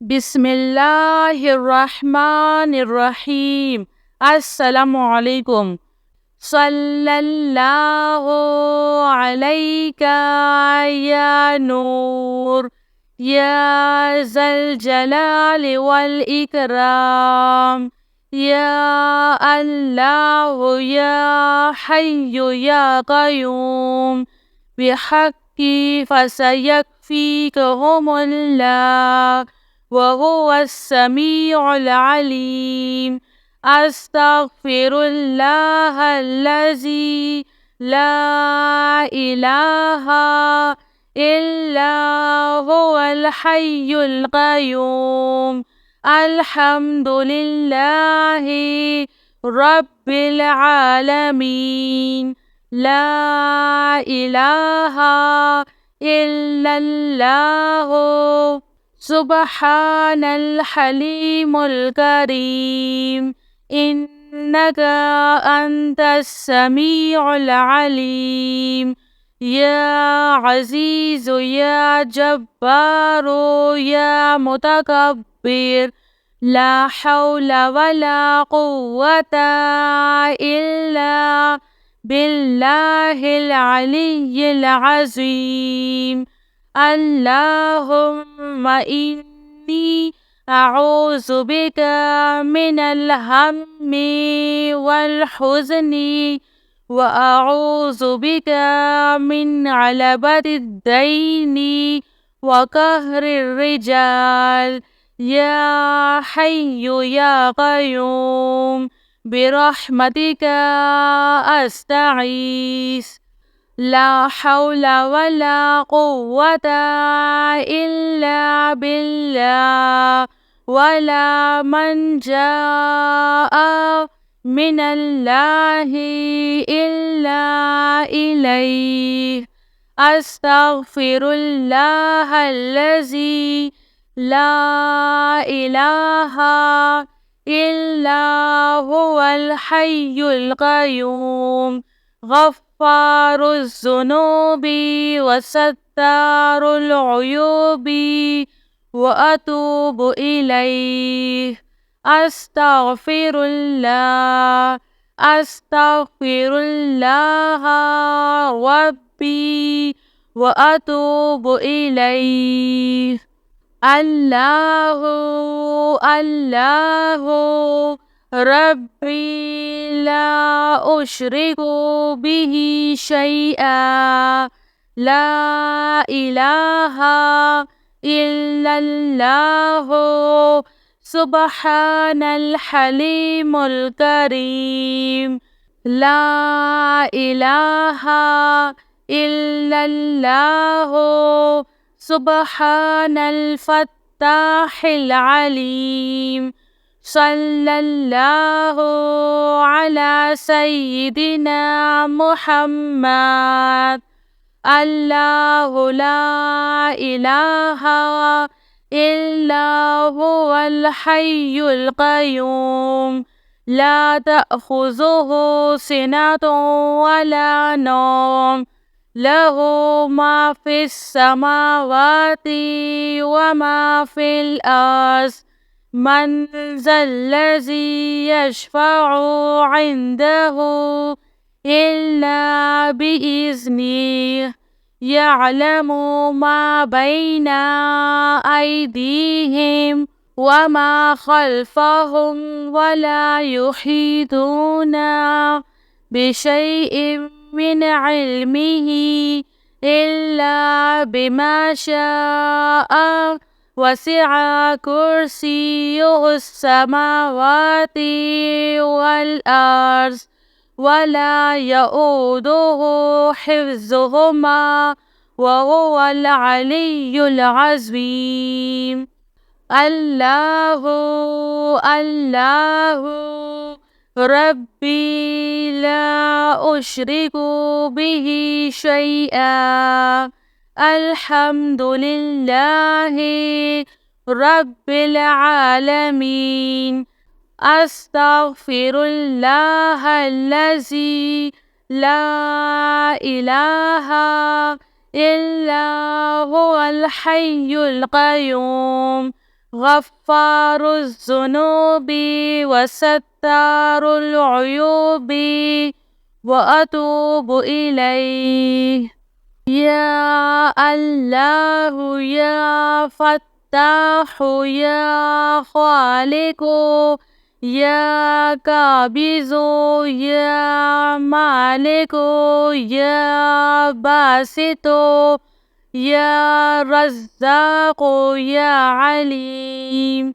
बिस्मिल्लाहिर्रहमानिर्रहीम। अस्सलामुअलैकुम। सल्लल्लाहु अलैका या नूर या ज़ल जलाल वल इकराम या अल्लाह या हय्यु या क़य्यूम बिहक़्क़ि फसयकफ़ीकहुमुल्लाह वहुवस्समीउल अलीम। अस्तग़फ़िरुल्लाहल्लज़ी ला इलाहा इल्ला हुवल हय्युल क़य्यूम। अल्हम्दुलिल्लाहि रब्बिल आलमीन। ला इलाहा इल्लल्लाहु सुब्हानल हलीमुल करीम। इन्नका अंतस समीउल अलीम। या अज़ीज़ु या जब्बारू या मुतकब्बिर। ला हौला वला कुव्वता इल्ला बिल्लाहिल अलिय्यिल अज़ीम। अल्लाहुम्मा इन्नी अऊज़ु बिका मिनल हम्मी वल हुज़्नी व अऊज़ु बिका मिन अलबतिद दैनी व कहरिर रिजाल। या हय्यु या क़य्यूम बिरहमतिका अस्तगीस। ला हौला वला कुव्वता इल्ला बिल्लाह। वला मल्जाअ मिनल्लाहि इल्ला इलैहि। अस्तग़फिरुल्लाहल्लज़ी ला इलाहा इल्ला हुवल हय्युल क़य्यूम। गफ़्फ़ारुज़्ज़ुनूबि वसत्तारुल उयूबि व अतूबु इलैहि। अस्तग़फिरुल्लाह रब्बी व अतूबु इलैहि। अल्लाहु अल्लाहु रब्बी ला उश्रिकु बिही शैआ। ला इलाहा इल्लल्लाहु सुब्हानल हलीमुल करीम। ला इलाहा इल्लल्लाहु सुब्हानल फ़त्ताहिल अलीम। सल्लल्लाहु अला सय्यिदिना मुहम्मद। अल्लाहु ला इलाहा इल्ला हुवल हय्युल क़य्यूम। ला तअख़ुज़ुहु सिनतुन वला नौम। लहु मा फ़िस समावाति व मा फ़िल अर्ज़। मन ज़ल्लज़ी यशफ़अु इंदहु इल्ला बिइज़्निहि। यअलमु मा बैना अयदीहिम व मा ख़ल्फ़हुम वला युहीतूना बिशैइन मिन इल्मिही इल्ला बिमा शाअ। वसिअ कुर्सियुहुस समावाति वल अर्ज़ वला यऊदुहु हिफ्ज़ुहुमा व हुवल अलिय्युल अज़ीम। अल्लाहु अल्लाहु रब्बी ला उश्रिकु बिही शैआ। अल्हम्दुलिल्लाहि रब्बिल आलमीन। अस्तग़फिरुल्लाहल्लज़ी ला इलाहा इल्ला हुवल हय्युल क़य्यूम। غفار الذنوب وستار العيوب وأتوب إليه. يا الله يا فتاح يا خالق يا قابض يا مالك يا باسط يا رزاق يا عليم.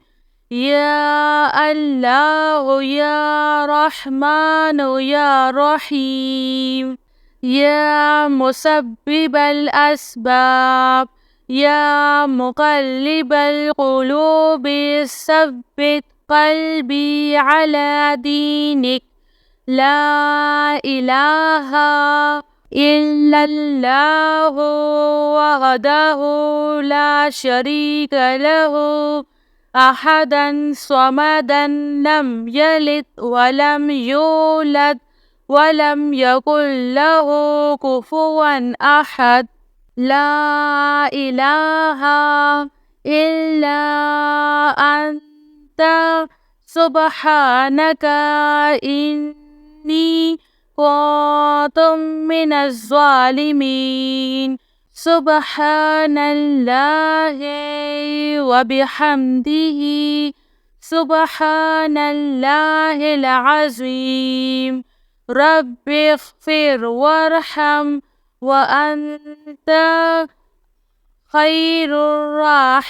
يا الله يا رحمن يا رحيم. يا مسبب الأسباب يا مقلب القلوب ثبت قلبي على دينك. لا إله إلا الله وحده لا شريك له أحدا صمدا لم يلد ولم يولد ولم يكن له كفوا أحد. لا إله إلا أنت سبحانك إني كنت من الظالمين. سبحان الله وبحمده سبحان الله العظيم. رب اغفر وارحم وأنت خير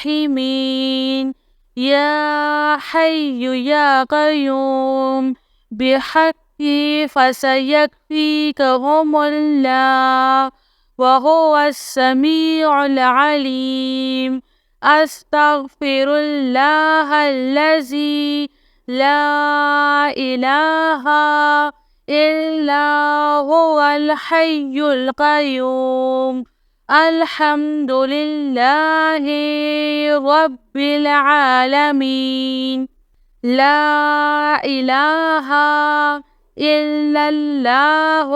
الراحمين. يا حي يا قيوم بحقي فسيكفيكهم الله وهو السميع العليم. أستغفر الله الذي لا إله إلا هو الحي القيوم. الحمد لله رب العالمين. لا إله إلا الله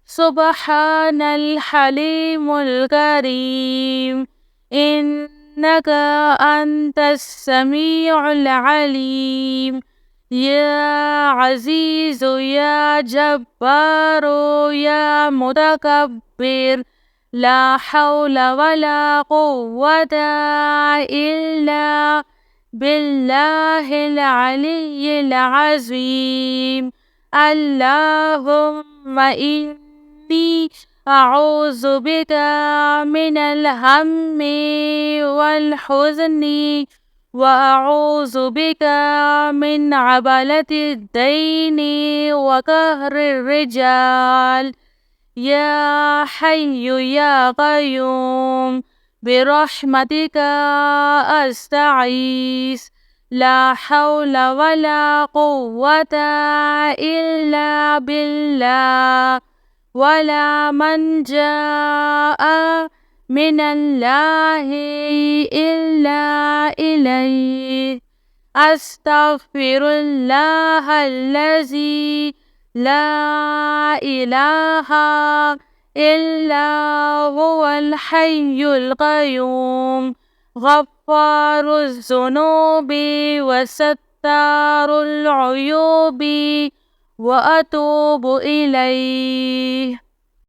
سبحان الحليم الكريم. إنك أنت السميع العليم. يا عزيز يا جبار يا متكبر لا حول ولا قوة إلا بالله العلي العظيم. اللهم إني أعوذ بك من الهم والحزن وأعوذ بك من عبلة الدين وقهر الرجال. يا حي يا قيوم برحمتك أستعيذ. لا حول ولا قوة إلا بالله ولا منجا من الله إلا إليه. أستغفر الله الذي لا إله إلا هو الحي القيوم غفار الذنوب وستار العيوب وأتوب إليه.